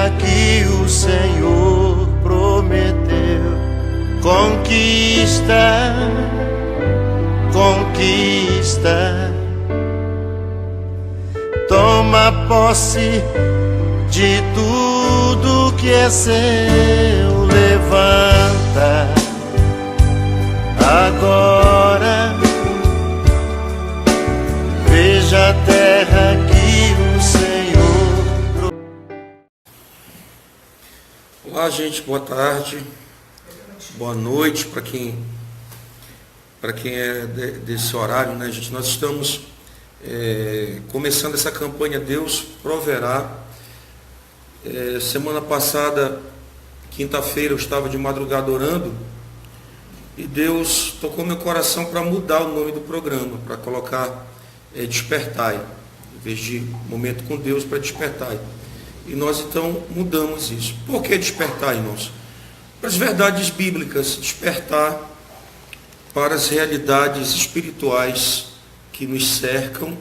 terra que o Senhor prometeu. Conquista, conquista. Toma posse de tudo que é seu. Levanta agora, veja a terra que o Senhor. Olá, gente, boa tarde, boa noite para quem é desse horário, né, gente? Nós estamos começando essa campanha Deus Proverá. Semana passada, quinta-feira, eu estava de madrugada orando e Deus tocou meu coração para mudar o nome do programa, para colocar Despertai, em vez de Momento com Deus, para Despertai. E nós então mudamos isso. Por que despertar, irmãos? Para as verdades bíblicas, despertar para as realidades espirituais que nos cercam.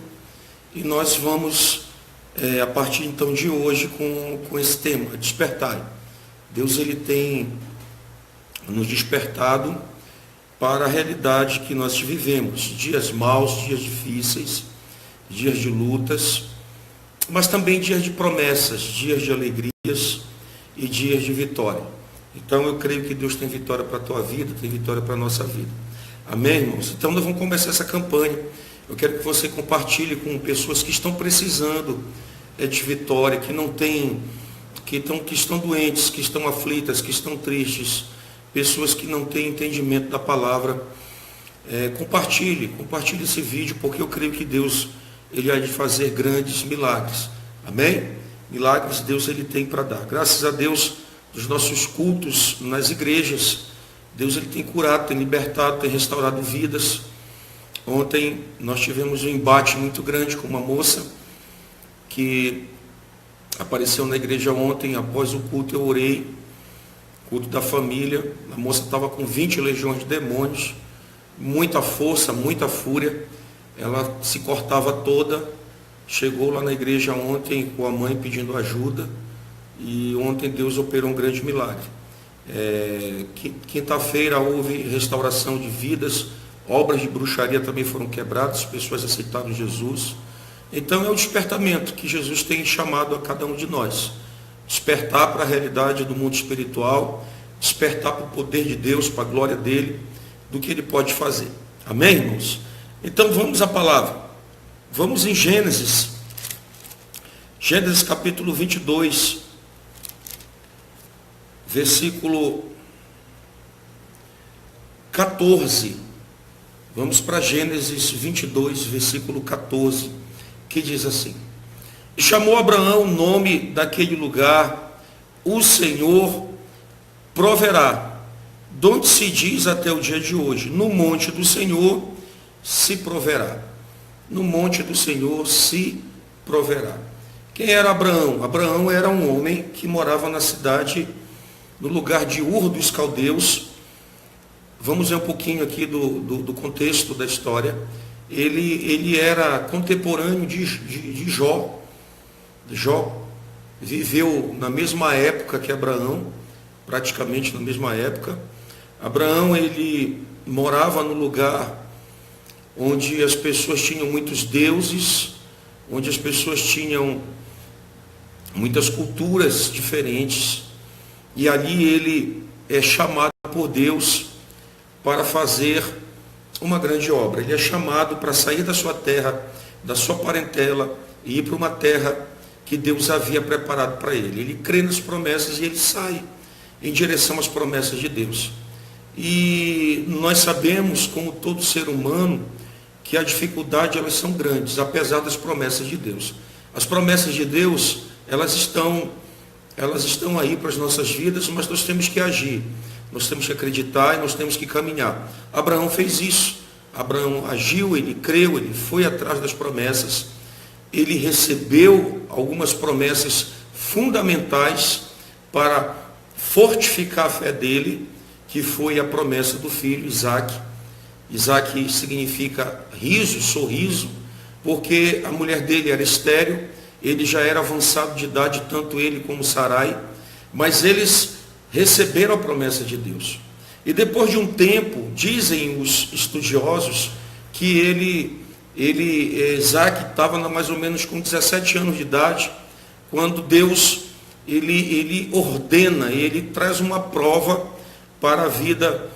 E nós vamos, a partir então de hoje, com esse tema, despertar. Deus ele tem nos despertado para a realidade que nós vivemos. Dias maus, dias difíceis, dias de lutas, mas também dias de promessas, dias de alegrias e dias de vitória. Então eu creio que Deus tem vitória para a tua vida, tem vitória para a nossa vida. Amém, irmãos? Então nós vamos começar essa campanha. Eu quero que você compartilhe com pessoas que estão precisando de vitória, que não têm, que estão doentes, que estão aflitas, que estão tristes, pessoas que não têm entendimento da palavra. Compartilhe esse vídeo, porque eu creio que Deus ele há de fazer grandes milagres. Amém? Milagres Deus ele tem para dar. Graças a Deus, dos nossos cultos nas igrejas, Deus ele tem curado, tem libertado, tem restaurado vidas. Ontem nós tivemos um embate muito grande com uma moça que apareceu na igreja ontem. Após o culto eu orei, culto da família. A moça estava com 20 legiões de demônios, muita força, muita fúria. Ela se cortava toda. Chegou lá na igreja ontem com a mãe pedindo ajuda. E ontem Deus operou um grande milagre. Quinta-feira houve restauração de vidas. Obras de bruxaria também foram quebradas. Pessoas aceitaram Jesus. Então é o despertamento que Jesus tem chamado a cada um de nós. Despertar para a realidade do mundo espiritual. Despertar para o poder de Deus, para a glória dele, do que ele pode fazer. Amém, irmãos? Então vamos à palavra. Vamos em Gênesis. Gênesis capítulo 22, versículo 14. Vamos para Gênesis 22, versículo 14, que diz assim: E chamou Abraão o nome daquele lugar, o Senhor proverá, donde se diz até o dia de hoje, no monte do Senhor se proverá. No monte do Senhor se proverá. Quem era Abraão? Abraão era um homem que morava na cidade, no lugar de Ur dos Caldeus. Vamos ver um pouquinho aqui do contexto da história. Ele era contemporâneo de Jó. Jó viveu na mesma época que Abraão, praticamente na mesma época. Abraão, ele morava no lugar onde as pessoas tinham muitos deuses, onde as pessoas tinham muitas culturas diferentes. E ali ele é chamado por Deus para fazer uma grande obra. Ele é chamado para sair da sua terra, da sua parentela, e ir para uma terra que Deus havia preparado para ele. Ele crê nas promessas e ele sai em direção às promessas de Deus. E nós sabemos, como todo ser humano, que a dificuldade, elas são grandes, apesar das promessas de Deus. As promessas de Deus, elas estão aí para as nossas vidas, mas nós temos que agir. Nós temos que acreditar e nós temos que caminhar. Abraão fez isso. Abraão agiu, ele creu, ele foi atrás das promessas. Ele recebeu algumas promessas fundamentais para fortificar a fé dele, que foi a promessa do filho Isaac. Isaac significa riso, sorriso, porque a mulher dele era estéril ele já era avançado de idade, tanto ele como Sarai, mas eles receberam a promessa de Deus. E depois de um tempo, dizem os estudiosos, que Isaac estava mais ou menos com 17 anos de idade, quando Deus, ele ordena, ele traz uma prova para a vida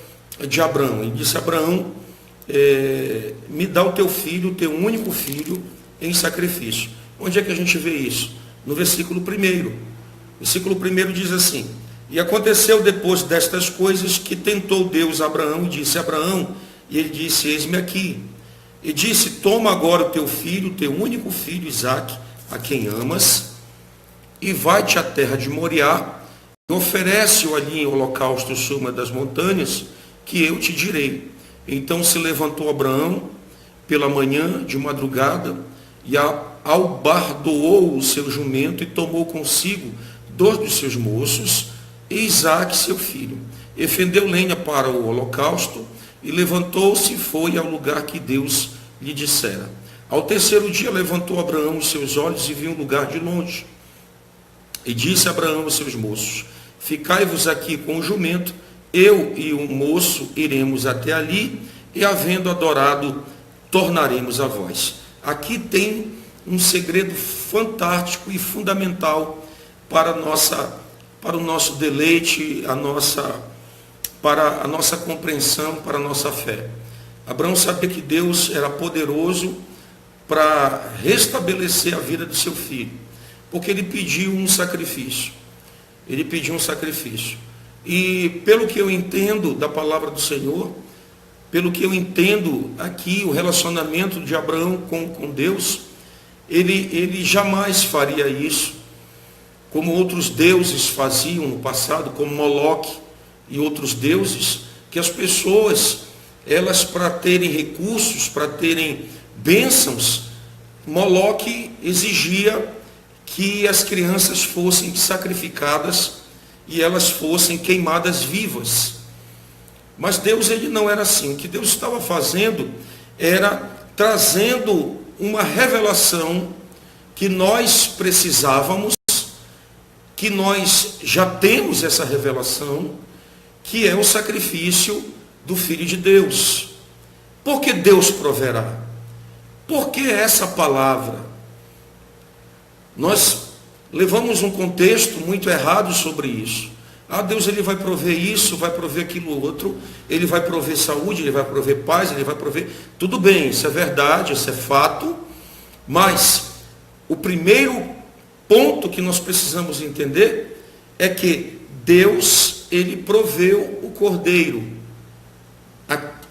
de Abraão. Ele disse: Abraão, me dá o teu filho, o teu único filho, em sacrifício. Onde é que a gente vê isso? No versículo 1. O versículo 1 diz assim: e aconteceu depois destas coisas que tentou Deus a Abraão e disse: Abraão, e ele disse: eis-me aqui. E disse: toma agora o teu filho, o teu único filho, Isaque, a quem amas, e vai-te à terra de Moriá, e oferece-o ali em holocausto sobre uma das montanhas, que eu te direi. Então se levantou Abraão pela manhã, de madrugada, e albardoou o seu jumento, e tomou consigo 2 dos seus moços, e Isaque seu filho. E fendeu lenha para o holocausto, e levantou-se e foi ao lugar que Deus lhe dissera. Ao terceiro dia levantou Abraão os seus olhos e viu um lugar de longe. E disse Abraão aos seus moços: ficai-vos aqui com o jumento, eu e o moço iremos até ali, e havendo adorado, tornaremos a vós. Aqui tem um segredo fantástico e fundamental para o nosso deleite, para a nossa compreensão, para a nossa fé. Abraão sabia que Deus era poderoso para restabelecer a vida do seu filho, porque ele pediu um sacrifício. Ele pediu um sacrifício. E pelo que eu entendo da palavra do Senhor, pelo que eu entendo aqui, o relacionamento de Abraão com Deus, ele jamais faria isso, como outros deuses faziam no passado, como Moloque e outros deuses, que as pessoas, elas, para terem recursos, para terem bênçãos, Moloque exigia que as crianças fossem sacrificadas e elas fossem queimadas vivas. Mas Deus, ele não era assim. O que Deus estava fazendo era trazendo uma revelação que nós precisávamos, que nós já temos essa revelação, que é o sacrifício do Filho de Deus. Por que Deus proverá? Por que essa palavra? Nós levamos um contexto muito errado sobre isso. Deus, ele vai prover isso, vai prover aquilo outro, ele vai prover saúde, ele vai prover paz, ele vai prover... Tudo bem, isso é verdade, isso é fato, mas o primeiro ponto que nós precisamos entender é que Deus, ele proveu o cordeiro.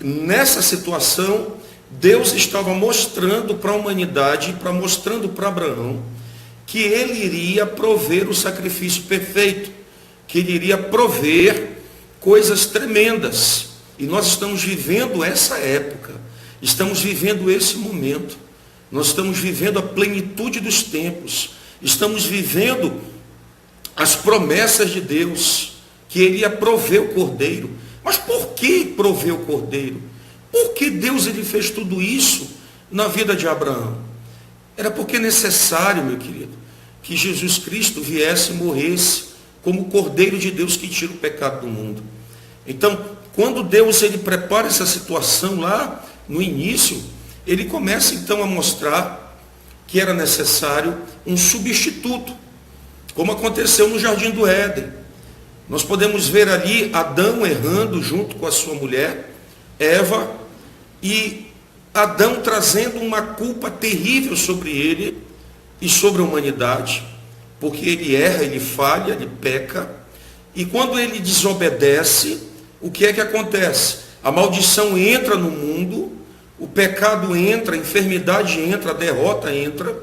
Nessa situação, Deus estava mostrando para a humanidade, mostrando para Abraão, que ele iria prover o sacrifício perfeito, que ele iria prover coisas tremendas. E nós estamos vivendo essa época, estamos vivendo esse momento, nós estamos vivendo a plenitude dos tempos, estamos vivendo as promessas de Deus, que ele ia prover o cordeiro. Mas por que prover o cordeiro? Por que Deus, ele fez tudo isso na vida de Abraão? Era porque é necessário, meu querido, que Jesus Cristo viesse e morresse como o Cordeiro de Deus que tira o pecado do mundo. Então, quando Deus, ele prepara essa situação lá no início, ele começa então a mostrar que era necessário um substituto, como aconteceu no Jardim do Éden. Nós podemos ver ali Adão errando junto com a sua mulher, Eva, e Adão trazendo uma culpa terrível sobre ele e sobre a humanidade, porque ele erra, ele falha, ele peca, e quando ele desobedece, o que é que acontece? A maldição entra no mundo, o pecado entra, a enfermidade entra, a derrota entra,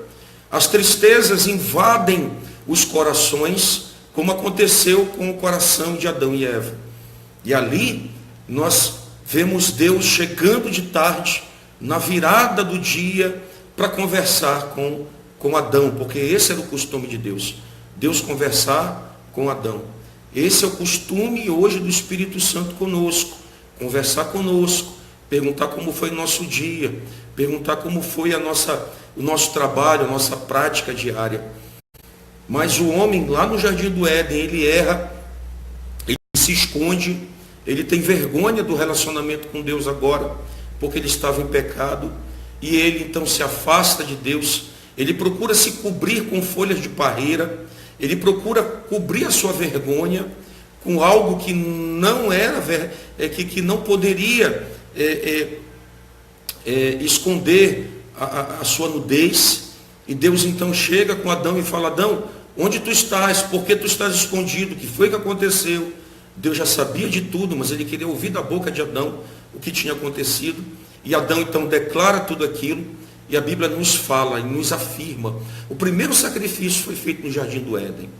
as tristezas invadem os corações, como aconteceu com o coração de Adão e Eva. E ali nós vemos Deus chegando de tarde, na virada do dia, para conversar com Adão, porque esse era o costume de Deus. Deus conversar com Adão. Esse é o costume hoje do Espírito Santo conosco, conversar conosco, perguntar como foi o nosso dia, perguntar como foi o nosso trabalho, a nossa prática diária. Mas o homem lá no Jardim do Éden, ele erra, ele se esconde, ele tem vergonha do relacionamento com Deus agora, porque ele estava em pecado, e ele então se afasta de Deus, ele procura se cobrir com folhas de parreira, ele procura cobrir a sua vergonha com algo que não era, que não poderia esconder a sua nudez. E Deus então chega com Adão e fala: Adão, onde tu estás? Por que tu estás escondido? O que foi que aconteceu? Deus já sabia de tudo, mas ele queria ouvir da boca de Adão o que tinha acontecido. E Adão então declara tudo aquilo, e a Bíblia nos fala e nos afirma. O primeiro sacrifício foi feito no Jardim do Éden,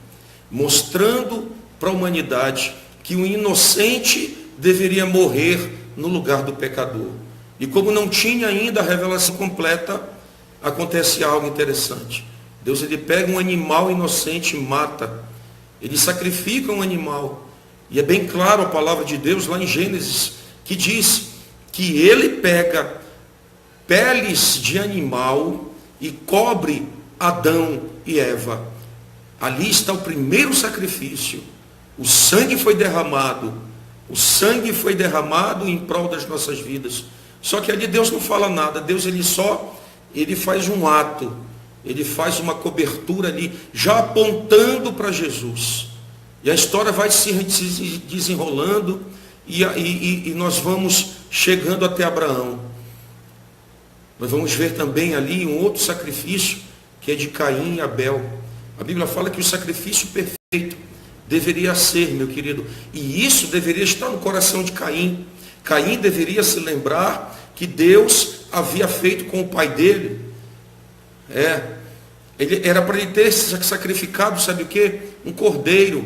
mostrando para a humanidade que o inocente deveria morrer no lugar do pecador. E como não tinha ainda a revelação completa, acontece algo interessante. Deus, ele pega um animal inocente e mata. Ele sacrifica um animal. E é bem claro a palavra de Deus lá em Gênesis, que diz que ele pega peles de animal e cobre Adão e Eva. Ali está o primeiro sacrifício. O sangue foi derramado. O sangue foi derramado em prol das nossas vidas. Só que ali Deus não fala nada. Deus, ele faz um ato. Ele faz uma cobertura ali, já apontando para Jesus. E a história vai se desenrolando e nós vamos chegando até Abraão. Nós vamos ver também ali um outro sacrifício, que é de Caim e Abel. A Bíblia fala que o sacrifício perfeito deveria ser, meu querido, e isso deveria estar no coração de Caim. Caim deveria se lembrar que Deus havia feito com o pai dele. Era para ele ter sacrificado, sabe o que? Um cordeiro.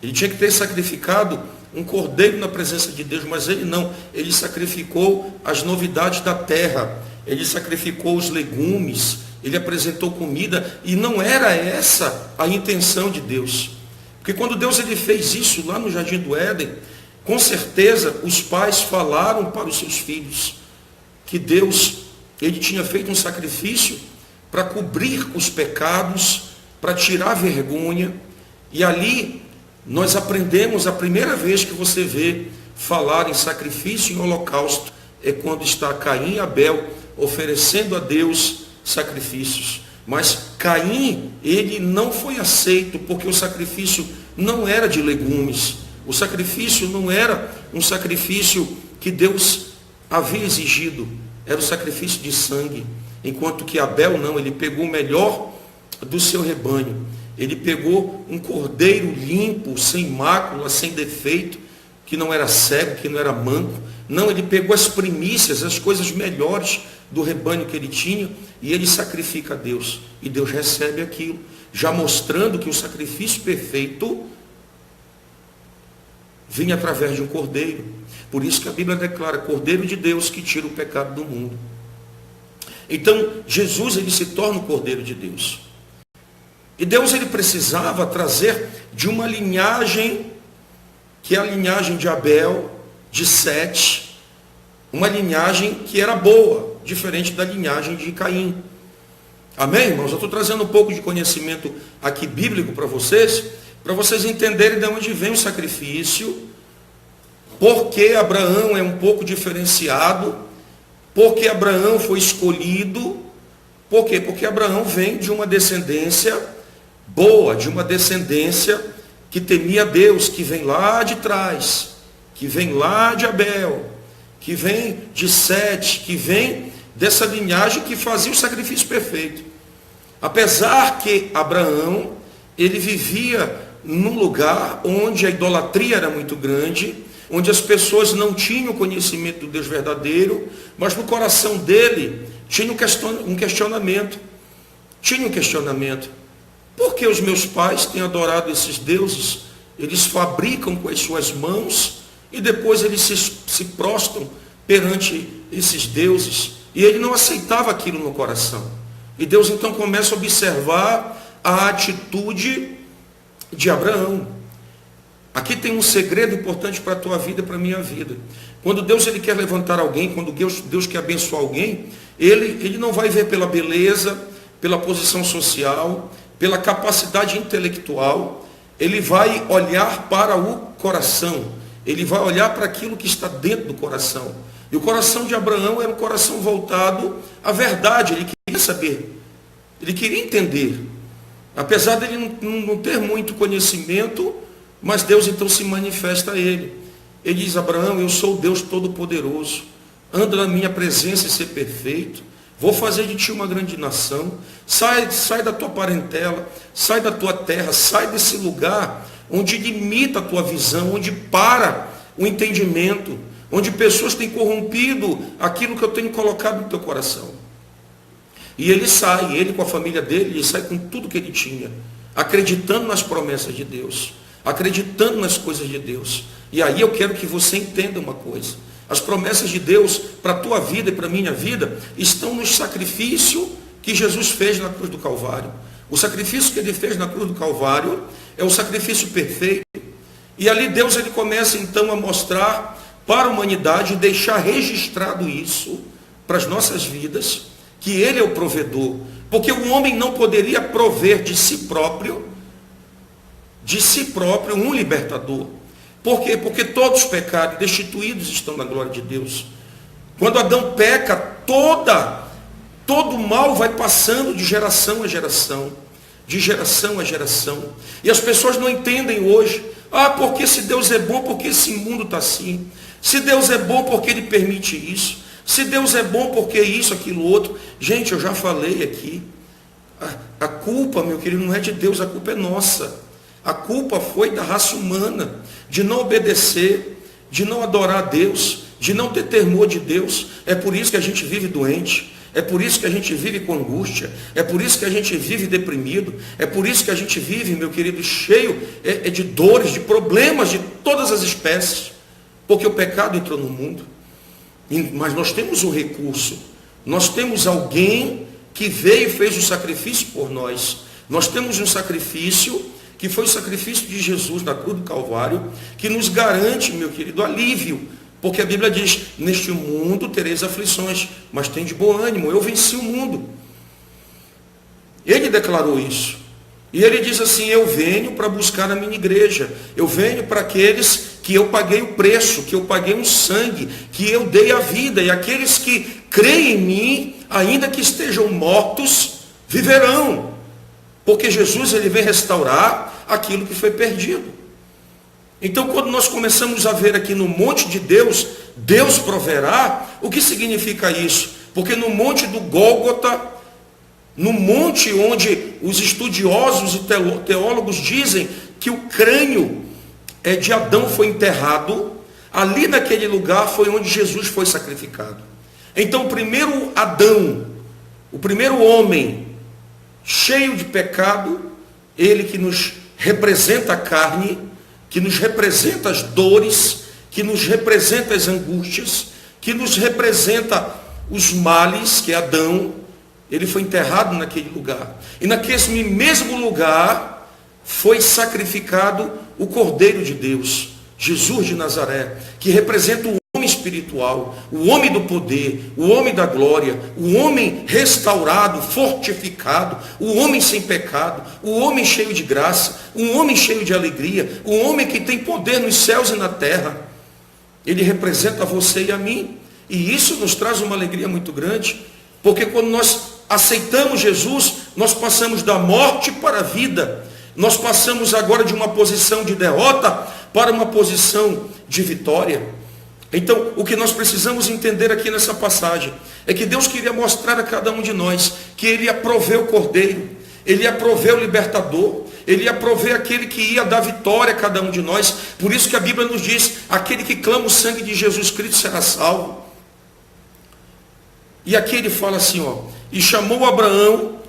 Ele tinha que ter sacrificado um cordeiro na presença de Deus, mas ele não. Ele sacrificou as novidades da terra. Ele sacrificou os legumes. Ele apresentou comida. E não era essa a intenção de Deus. Porque quando Deus ele fez isso lá no Jardim do Éden, com certeza os pais falaram para os seus filhos que Deus, ele tinha feito um sacrifício para cobrir os pecados, para tirar a vergonha. E ali nós aprendemos, a primeira vez que você vê falar em sacrifício e holocausto, é quando está Caim e Abel oferecendo a Deus sacrifícios. Mas Caim, ele não foi aceito, porque o sacrifício não era de legumes. O sacrifício não era um sacrifício que Deus havia exigido. Era o sacrifício de sangue. Enquanto que Abel não, ele pegou o melhor do seu rebanho. Ele pegou um cordeiro limpo, sem mácula, sem defeito, que não era cego, que não era manco. Não, ele pegou as primícias, as coisas melhores do rebanho que ele tinha, e ele sacrifica a Deus. E Deus recebe aquilo, já mostrando que o sacrifício perfeito vinha através de um cordeiro. Por isso que a Bíblia declara: Cordeiro de Deus que tira o pecado do mundo. Então, Jesus, ele se torna o Cordeiro de Deus. E Deus, ele precisava trazer de uma linhagem, que é a linhagem de Abel, de Sete, uma linhagem que era boa, diferente da linhagem de Caim. Amém, irmãos? Eu estou trazendo um pouco de conhecimento aqui bíblico para vocês entenderem de onde vem o sacrifício, porque Abraão é um pouco diferenciado, porque Abraão foi escolhido. Por quê? Porque Abraão vem de uma descendência boa, de uma descendência que temia Deus, que vem lá de trás, que vem lá de Abel, que vem de Sete, que vem dessa linhagem que fazia o sacrifício perfeito. Apesar que Abraão, ele vivia num lugar onde a idolatria era muito grande, onde as pessoas não tinham conhecimento do Deus verdadeiro, mas no coração dele tinha um questionamento. Tinha um questionamento. Por que os meus pais têm adorado esses deuses? Eles fabricam com as suas mãos e depois eles se prostram perante esses deuses. E ele não aceitava aquilo no coração. E Deus então começa a observar a atitude de Abraão. Aqui tem um segredo importante para a tua vida e para a minha vida. Quando Deus ele quer levantar alguém, quando Deus quer abençoar alguém, ele não vai ver pela beleza, pela posição social, pela capacidade intelectual. Ele vai olhar para o coração. Ele vai olhar para aquilo que está dentro do coração. E o coração de Abraão era um coração voltado à verdade. Ele queria saber. Ele queria entender. Apesar dele não ter muito conhecimento, mas Deus então se manifesta a ele. Ele diz: Abraão, eu sou o Deus Todo-Poderoso. Anda na minha presença e ser perfeito. Vou fazer de ti uma grande nação. Sai da tua parentela, sai da tua terra, sai desse lugar onde limita a tua visão, onde para o entendimento, onde pessoas têm corrompido aquilo que eu tenho colocado no teu coração. E ele sai, ele com a família dele, ele sai com tudo que ele tinha, acreditando nas promessas de Deus, acreditando nas coisas de Deus. E aí eu quero que você entenda uma coisa. As promessas de Deus para a tua vida e para a minha vida estão no sacrifício que Jesus fez na cruz do Calvário. O sacrifício que ele fez na cruz do Calvário é o sacrifício perfeito. E ali Deus ele começa então a mostrar para a humanidade e deixar registrado isso para as nossas vidas, que ele é o provedor. Porque o homem não poderia prover de si próprio um libertador. Por quê? Porque todos pecaram e destituídos estão na glória de Deus. Quando Adão peca, todo mal vai passando de geração a geração. De geração a geração. E as pessoas não entendem hoje. Porque se Deus é bom, porque esse mundo está assim. Se Deus é bom, porque Ele permite isso. Se Deus é bom, porque isso, aquilo, outro. Gente, eu já falei aqui. A culpa, meu querido, não é de Deus, a culpa é nossa. A culpa foi da raça humana, de não obedecer, de não adorar a Deus, de não ter temor de Deus. É por isso que a gente vive doente, é por isso que a gente vive com angústia, é por isso que a gente vive deprimido, é por isso que a gente vive, meu querido, cheio de dores, de problemas de todas as espécies, porque o pecado entrou no mundo. Mas nós temos um recurso, nós temos alguém que veio e fez o sacrifício por nós. Nós temos um sacrifício que foi o sacrifício de Jesus na cruz do Calvário, que nos garante, meu querido, alívio. Porque a Bíblia diz: neste mundo tereis aflições, mas tem de bom ânimo, eu venci o mundo. Ele declarou isso. E ele diz assim: eu venho para buscar a minha igreja, eu venho para aqueles que eu paguei o preço, que eu paguei um sangue, que eu dei a vida, e aqueles que creem em mim, ainda que estejam mortos, viverão. Porque Jesus ele vem restaurar aquilo que foi perdido. Então, quando nós começamos a ver aqui no monte de Deus, Deus proverá, o que significa isso? Porque no monte do Gólgota, no monte onde os estudiosos e teólogos dizem que o crânio de Adão foi enterrado, ali naquele lugar foi onde Jesus foi sacrificado. Então, o primeiro Adão, o primeiro homem, cheio de pecado, ele que nos representa a carne, que nos representa as dores, que nos representa as angústias, que nos representa os males, que é Adão, ele foi enterrado naquele lugar. E naquele mesmo lugar foi sacrificado o Cordeiro de Deus, Jesus de Nazaré, que representa o homem espiritual, o homem do poder, o homem da glória, o homem restaurado, fortificado, o homem sem pecado, o homem cheio de graça, um homem cheio de alegria, o homem que tem poder nos céus e na terra. Ele representa você e a mim. E isso nos traz uma alegria muito grande, porque quando nós aceitamos Jesus, nós passamos da morte para a vida. Nós passamos agora de uma posição de derrota para uma posição de vitória. Então, o que nós precisamos entender aqui nessa passagem é que Deus queria mostrar a cada um de nós que Ele ia prover o Cordeiro, Ele ia prover o libertador, Ele ia prover aquele que ia dar vitória a cada um de nós. Por isso que a Bíblia nos diz: aquele que clama o sangue de Jesus Cristo será salvo. E aqui ele fala assim, e chamou Abraão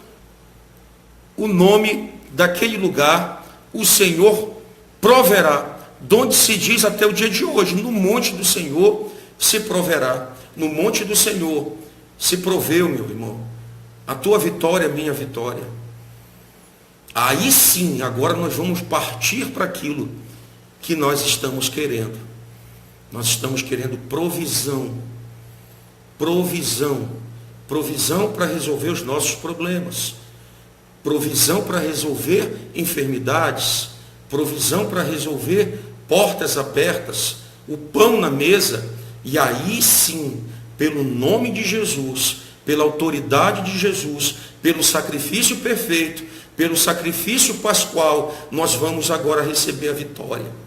o nome daquele lugar, o Senhor proverá. De onde se diz até o dia de hoje: no monte do Senhor se proverá. No monte do Senhor se proveu, meu irmão. A tua vitória, a minha vitória. Aí sim, agora nós vamos partir para aquilo que nós estamos querendo. Nós estamos querendo provisão. Provisão. Provisão para resolver os nossos problemas. Provisão para resolver enfermidades. Provisão para resolver portas abertas. O pão na mesa. E aí sim, pelo nome de Jesus, pela autoridade de Jesus, pelo sacrifício perfeito, pelo sacrifício pascual, nós vamos agora receber a vitória.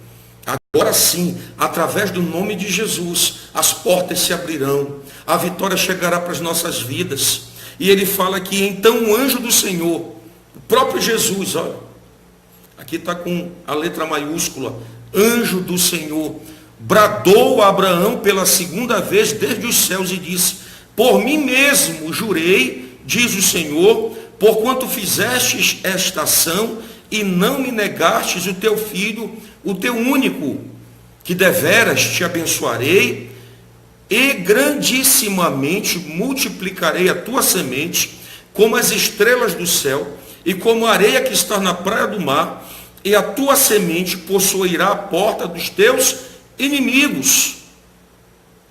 Agora sim, através do nome de Jesus, as portas se abrirão, a vitória chegará para as nossas vidas. E ele fala que então o anjo do Senhor, o próprio Jesus, olha, aqui está com a letra maiúscula, anjo do Senhor, bradou a Abraão pela segunda vez desde os céus e disse: por mim mesmo jurei, diz o Senhor, porquanto fizestes esta ação e não me negastes o teu filho, o teu único, que deveras te abençoarei e grandissimamente multiplicarei a tua semente como as estrelas do céu e como a areia que está na praia do mar, e a tua semente possuirá a porta dos teus inimigos,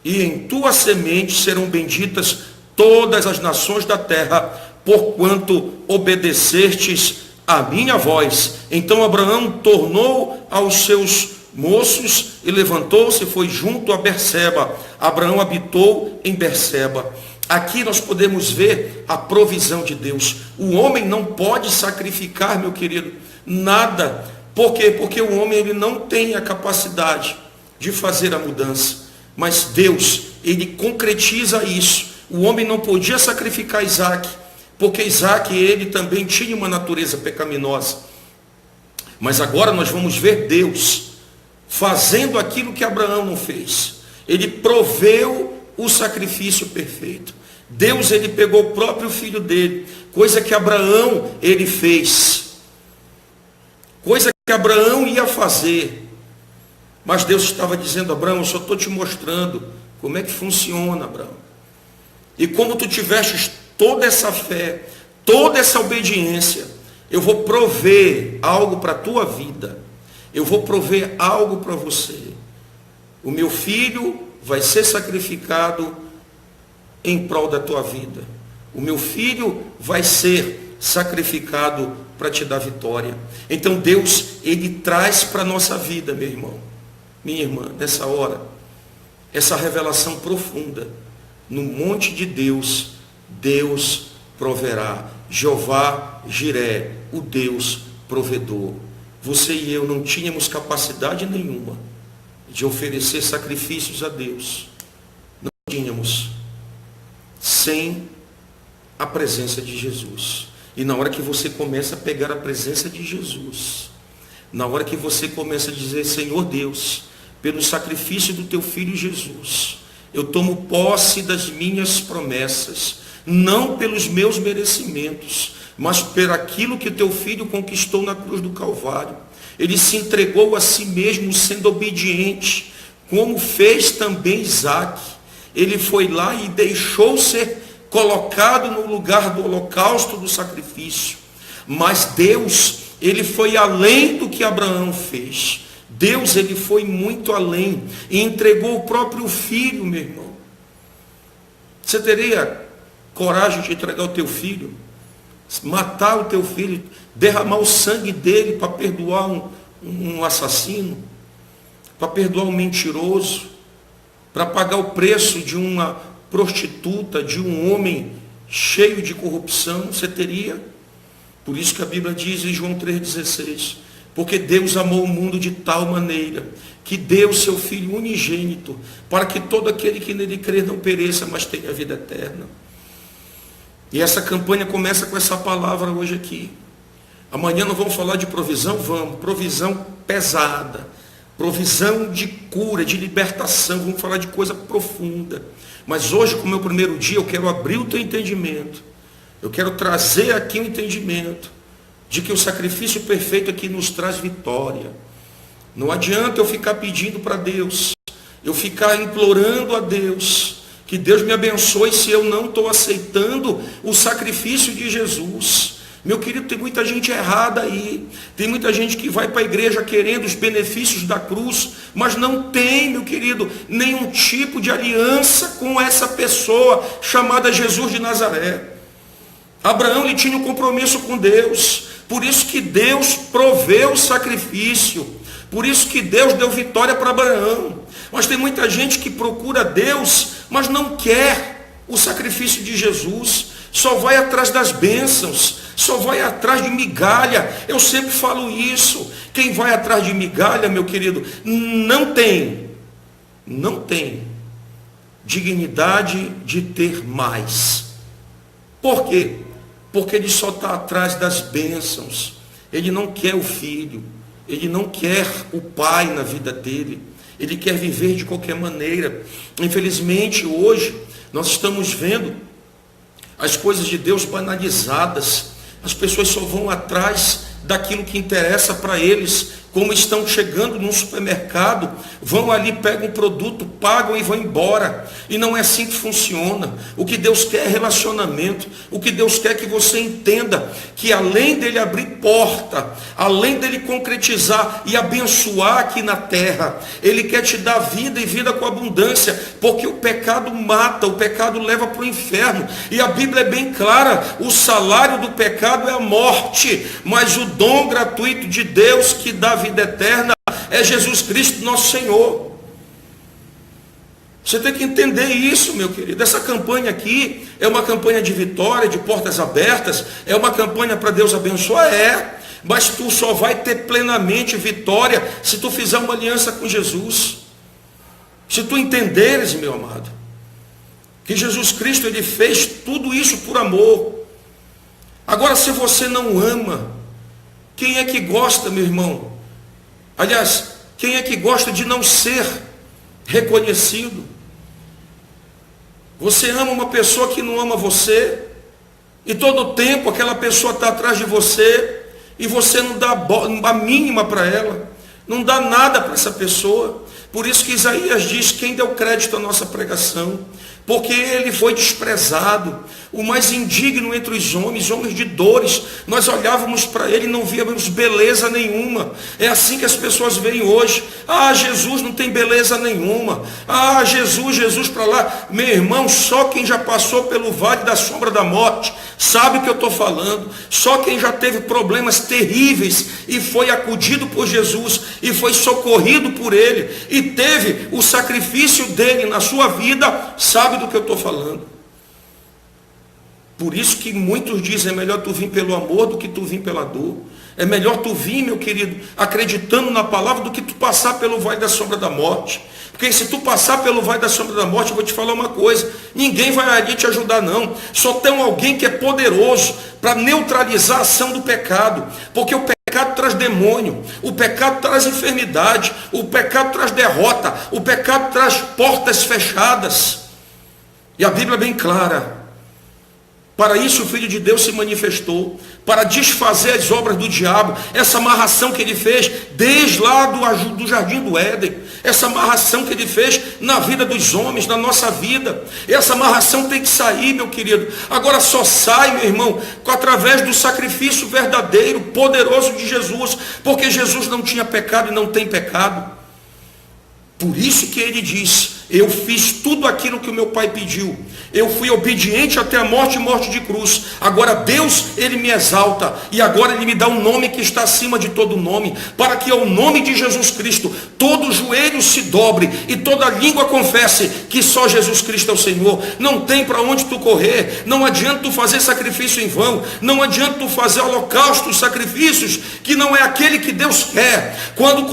e em tua semente serão benditas todas as nações da terra, porquanto obedecestes a minha voz. Então Abraão tornou aos seus moços e levantou-se e foi junto a Berseba. Abraão habitou em Berseba. Aqui nós podemos ver a provisão de Deus. O homem não pode sacrificar, meu querido, nada. Por quê? Porque o homem ele não tem a capacidade de fazer a mudança. Mas Deus, ele concretiza isso. O homem não podia sacrificar Isaac, porque Isaac, ele também tinha uma natureza pecaminosa. Mas agora nós vamos ver Deus fazendo aquilo que Abraão não fez. Ele proveu o sacrifício perfeito. Deus, ele pegou o próprio filho dele, coisa que Abraão, ele fez. Coisa que Abraão ia fazer. Mas Deus estava dizendo: Abraão, eu só estou te mostrando como é que funciona, Abraão. E como tu tivestes toda essa fé, toda essa obediência, eu vou prover algo para a tua vida. Eu vou prover algo para você. O meu filho vai ser sacrificado em prol da tua vida. O meu filho vai ser sacrificado para te dar vitória. Então Deus, ele traz para a nossa vida, meu irmão, minha irmã, nessa hora, essa revelação profunda. No monte de Deus, Deus proverá. Jeová Jiré, o Deus provedor. Você e eu não tínhamos capacidade nenhuma de oferecer sacrifícios a Deus. Não tínhamos. Sem a presença de Jesus. E na hora que você começa a pegar a presença de Jesus, na hora que você começa a dizer: Senhor Deus, pelo sacrifício do teu filho Jesus, eu tomo posse das minhas promessas, não pelos meus merecimentos, mas por aquilo que o teu filho conquistou na cruz do Calvário. Ele se entregou a si mesmo sendo obediente, como fez também Isaac. Ele foi lá e deixou ser colocado no lugar do holocausto, do sacrifício. Mas Deus, ele foi além do que Abraão fez. Deus, ele foi muito além e entregou o próprio filho, meu irmão. Você teria coragem de entregar o teu filho? Matar o teu filho, derramar o sangue dele para perdoar um assassino, para perdoar um mentiroso, para pagar o preço de uma prostituta, de um homem cheio de corrupção? Você teria? Por isso que a Bíblia diz em João 3,16, porque Deus amou o mundo de tal maneira que deu o seu Filho unigênito, para que todo aquele que nele crer não pereça, mas tenha vida eterna. E essa campanha começa com essa palavra hoje aqui. Amanhã nós vamos falar de provisão? Vamos. Provisão pesada. Provisão de cura, de libertação. Vamos falar de coisa profunda. Mas hoje, como é o primeiro dia, eu quero abrir o teu entendimento. Eu quero trazer aqui o entendimento de que o sacrifício perfeito aqui nos traz vitória. Não adianta eu ficar pedindo para Deus, eu ficar implorando a Deus, que Deus me abençoe, se eu não estou aceitando o sacrifício de Jesus. Meu querido, tem muita gente errada aí. Tem muita gente que vai para a igreja querendo os benefícios da cruz, mas não tem, meu querido, nenhum tipo de aliança com essa pessoa chamada Jesus de Nazaré. Abraão, ele tinha um compromisso com Deus. Por isso que Deus proveu o sacrifício. Por isso que Deus deu vitória para Abraão. Mas tem muita gente que procura Deus, mas não quer o sacrifício de Jesus. Só vai atrás das bênçãos, só vai atrás de migalha. Eu sempre falo isso. Quem vai atrás de migalha, meu querido, não tem dignidade de ter mais. Por quê? Porque ele só está atrás das bênçãos. Ele não quer o filho, ele não quer o pai na vida dele. Ele quer viver de qualquer maneira. Infelizmente, hoje, nós estamos vendo as coisas de Deus banalizadas. As pessoas só vão atrás daquilo que interessa para eles. Como estão chegando num supermercado, vão ali, pegam um produto, pagam e vão embora. E não é assim que funciona. O que Deus quer é relacionamento. O que Deus quer é que você entenda que além dele abrir porta, além dele concretizar e abençoar aqui na terra, ele quer te dar vida e vida com abundância, porque o pecado mata, o pecado leva para o inferno. E a Bíblia é bem clara, o salário do pecado é a morte, mas o dom gratuito de Deus que dá vida eterna é Jesus Cristo, nosso Senhor. Você tem que entender isso, meu querido. Essa campanha aqui é uma campanha de vitória, de portas abertas, é uma campanha para Deus abençoar, mas tu só vai ter plenamente vitória se tu fizer uma aliança com Jesus. Se tu entenderes, meu amado, que Jesus Cristo, ele fez tudo isso por amor. Agora, se você não ama, quem é que gosta, meu irmão? Aliás, quem é que gosta de não ser reconhecido? Você ama uma pessoa que não ama você, e todo o tempo aquela pessoa está atrás de você, e você não dá a mínima para ela, não dá nada para essa pessoa. Por isso que Isaías diz: quem deu crédito à nossa pregação? Porque ele foi desprezado, o mais indigno entre os homens de dores. Nós olhávamos para ele e não víamos beleza nenhuma. É assim que as pessoas veem hoje. Ah, Jesus não tem beleza nenhuma. Ah, Jesus para lá. Meu irmão, só quem já passou pelo vale da sombra da morte sabe o que eu estou falando. Só quem já teve problemas terríveis e foi acudido por Jesus e foi socorrido por ele e teve o sacrifício dele na sua vida, sabe do que eu estou falando. Por isso que muitos dizem: é melhor tu vir pelo amor do que tu vir pela dor. É melhor tu vir, meu querido, acreditando na palavra, do que tu passar pelo vale da sombra da morte. Porque se tu passar pelo vale da sombra da morte, eu vou te falar uma coisa: ninguém vai ali te ajudar não. Só tem alguém que é poderoso para neutralizar a ação do pecado. Porque o pecado traz demônio, o pecado traz enfermidade, o pecado traz derrota, o pecado traz portas fechadas. E a Bíblia é bem clara. Para isso o Filho de Deus se manifestou, para desfazer as obras do diabo, essa amarração que ele fez desde lá do jardim do Éden, essa amarração que ele fez na vida dos homens, na nossa vida. Essa amarração tem que sair, meu querido. Agora só sai, meu irmão, através do sacrifício verdadeiro, poderoso de Jesus, porque Jesus não tinha pecado e não tem pecado. Por isso que ele disse: eu fiz tudo aquilo que o meu pai pediu. Eu fui obediente até a morte e morte de cruz. Agora Deus, ele me exalta. E agora ele me dá um nome que está acima de todo nome. Para que ao nome de Jesus Cristo, todo joelho se dobre e toda língua confesse que só Jesus Cristo é o Senhor. Não tem para onde tu correr. Não adianta tu fazer sacrifício em vão. Não adianta tu fazer holocaustos, sacrifícios, que não é aquele que Deus quer. Quando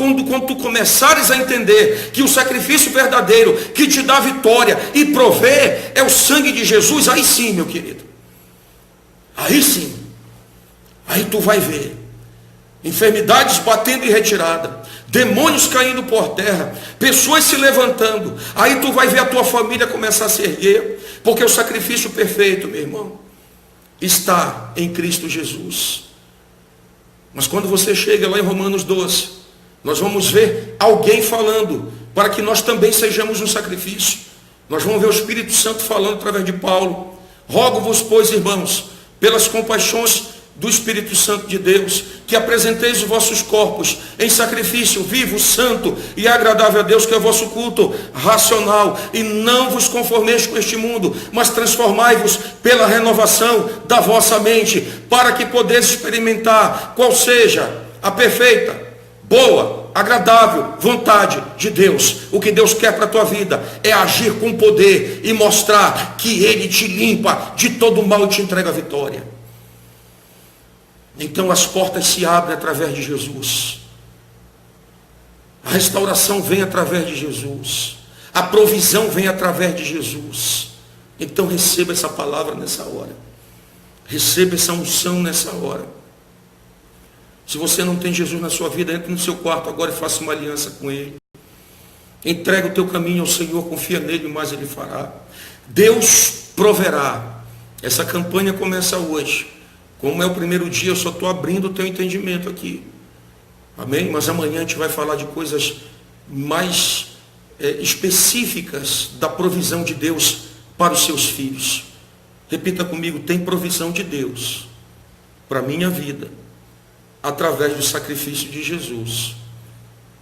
tu começares a entender que o sacrifício verdadeiro que te dá vitória e provê é o sangue de Jesus, aí sim, meu querido, aí sim, aí tu vai ver enfermidades batendo em retirada, demônios caindo por terra, pessoas se levantando. Aí tu vai ver a tua família começar a se erguer, porque o sacrifício perfeito, meu irmão, está em Cristo Jesus. Mas quando você chega lá em Romanos 12, nós vamos ver alguém falando para que nós também sejamos um sacrifício. Nós vamos ver o Espírito Santo falando através de Paulo: rogo-vos, pois, irmãos, pelas compaixões do Espírito Santo de Deus, que apresenteis os vossos corpos em sacrifício vivo, santo e agradável a Deus, que é o vosso culto racional, e não vos conformeis com este mundo, mas transformai-vos pela renovação da vossa mente, para que podeis experimentar qual seja a perfeita, boa, agradável vontade de Deus. O que Deus quer para a tua vida é agir com poder e mostrar que Ele te limpa de todo mal e te entrega a vitória. Então as portas se abrem através de Jesus. A restauração vem através de Jesus. A provisão vem através de Jesus. Então receba essa palavra nessa hora. Receba essa unção nessa hora. Se você não tem Jesus na sua vida, entre no seu quarto agora e faça uma aliança com Ele. Entrega o teu caminho ao Senhor, confia nele, mas Ele fará. Deus proverá. Essa campanha começa hoje. Como é o primeiro dia, eu só estou abrindo o teu entendimento aqui. Amém? Mas amanhã a gente vai falar de coisas mais específicas da provisão de Deus para os seus filhos. Repita comigo, tem provisão de Deus para a minha vida, através do sacrifício de Jesus.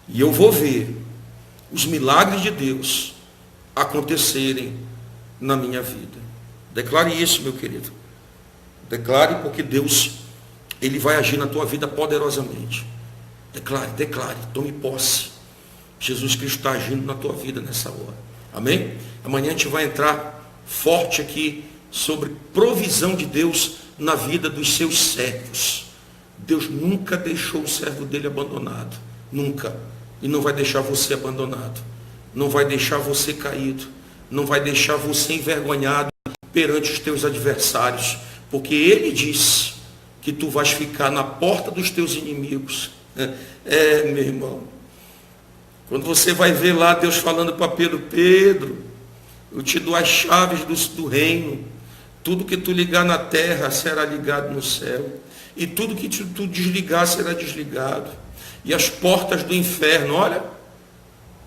E eu vou ver os milagres de Deus acontecerem na minha vida. Declare isso, meu querido. Declare, porque Deus, Ele vai agir na tua vida poderosamente. Declare, tome posse. Jesus Cristo está agindo na tua vida nessa hora. Amém? Amanhã a gente vai entrar forte aqui sobre provisão de Deus na vida dos seus servos. Deus nunca deixou o servo dele abandonado. Nunca. E não vai deixar você abandonado. Não vai deixar você caído. Não vai deixar você envergonhado perante os teus adversários. Porque Ele disse que tu vais ficar na porta dos teus inimigos. Meu irmão. Quando você vai ver lá Deus falando para Pedro, Pedro, eu te dou as chaves do reino. Tudo que tu ligar na terra será ligado no céu. E tudo que tu desligar será desligado. E as portas do inferno, olha,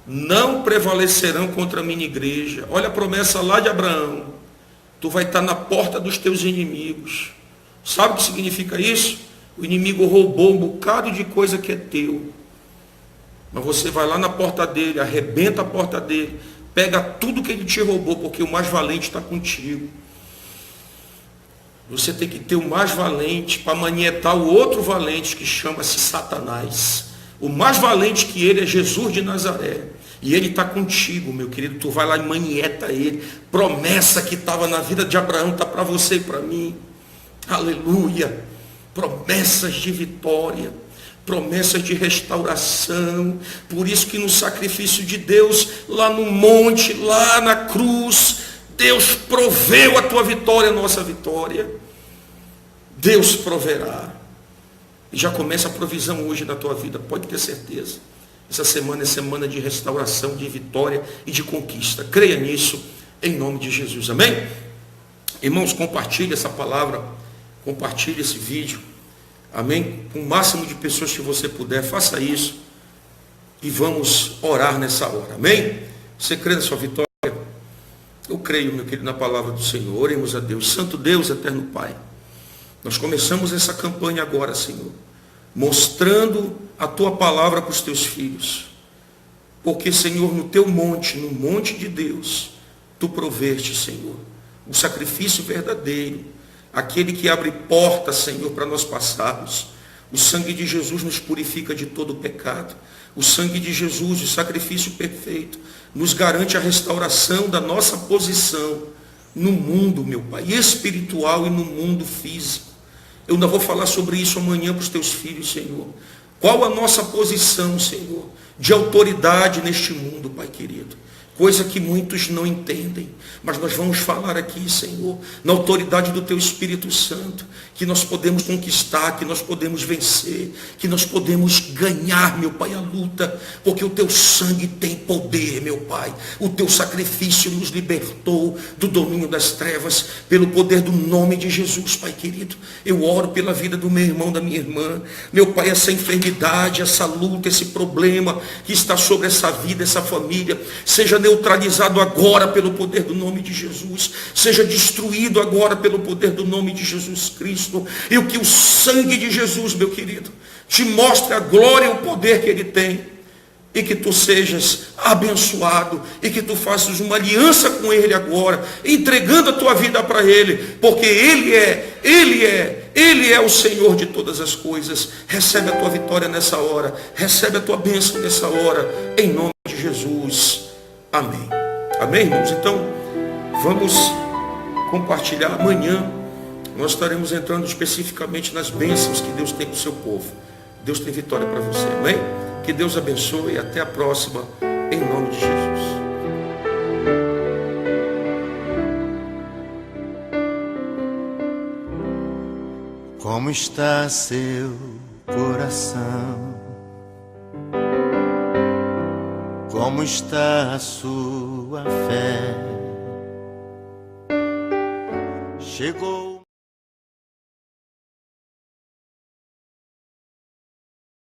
não prevalecerão contra a minha igreja. Olha a promessa lá de Abraão. Tu vai estar na porta dos teus inimigos. Sabe o que significa isso? O inimigo roubou um bocado de coisa que é teu. Mas você vai lá na porta dele, arrebenta a porta dele, pega tudo que ele te roubou, porque o mais valente está contigo. Você tem que ter o mais valente para manietar o outro valente que chama-se Satanás. O mais valente que ele é Jesus de Nazaré. E ele está contigo, meu querido. Tu vai lá e manieta ele. Promessa que estava na vida de Abraão está para você e para mim. Aleluia. Promessas de vitória. Promessas de restauração. Por isso que no sacrifício de Deus, lá no monte, lá na cruz, Deus proveu a tua vitória, a nossa vitória. Deus proverá. E já começa a provisão hoje na tua vida, pode ter certeza. Essa semana é semana de restauração, de vitória e de conquista. Creia nisso, em nome de Jesus. Amém? Irmãos, compartilhe essa palavra, compartilhe esse vídeo. Amém? Com o máximo de pessoas que você puder, faça isso. E vamos orar nessa hora. Amém? Você crê na sua vitória? Eu creio, meu querido, na palavra do Senhor. Oremos a Deus. Santo Deus, eterno Pai. Nós começamos essa campanha agora, Senhor, mostrando a tua palavra para os teus filhos. Porque, Senhor, no teu monte, no monte de Deus, tu proveste, Senhor, o sacrifício verdadeiro, aquele que abre portas, Senhor, para nós passarmos. O sangue de Jesus nos purifica de todo o pecado. O sangue de Jesus, o sacrifício perfeito, nos garante a restauração da nossa posição no mundo, meu Pai, espiritual e no mundo físico. Eu ainda vou falar sobre isso amanhã para os teus filhos, Senhor. Qual a nossa posição, Senhor, de autoridade neste mundo, Pai querido? Coisa que muitos não entendem. Mas nós vamos falar aqui, Senhor, na autoridade do Teu Espírito Santo, que nós podemos conquistar, que nós podemos vencer, que nós podemos ganhar, meu Pai, a luta, porque o Teu sangue tem poder, meu Pai. O Teu sacrifício nos libertou do domínio das trevas, pelo poder do nome de Jesus, Pai querido. Eu oro pela vida do meu irmão, da minha irmã. Meu Pai, essa enfermidade, essa luta, esse problema, que está sobre essa vida, essa família, seja neutralizado agora pelo poder do nome de Jesus, seja destruído agora pelo poder do nome de Jesus Cristo, e o que o sangue de Jesus, meu querido, te mostre a glória e o poder que ele tem, e que tu sejas abençoado, e que tu faças uma aliança com ele agora, entregando a tua vida para ele, porque ele é o Senhor de todas as coisas. Recebe a tua vitória nessa hora, recebe a tua bênção nessa hora, em nome de Jesus. Amém. Amém, irmãos? Então, vamos compartilhar. Amanhã nós estaremos entrando especificamente nas bênçãos que Deus tem para o seu povo. Deus tem vitória para você, amém? Que Deus abençoe e até a próxima, em nome de Jesus. Como está seu coração? Como está a sua fé? Chegou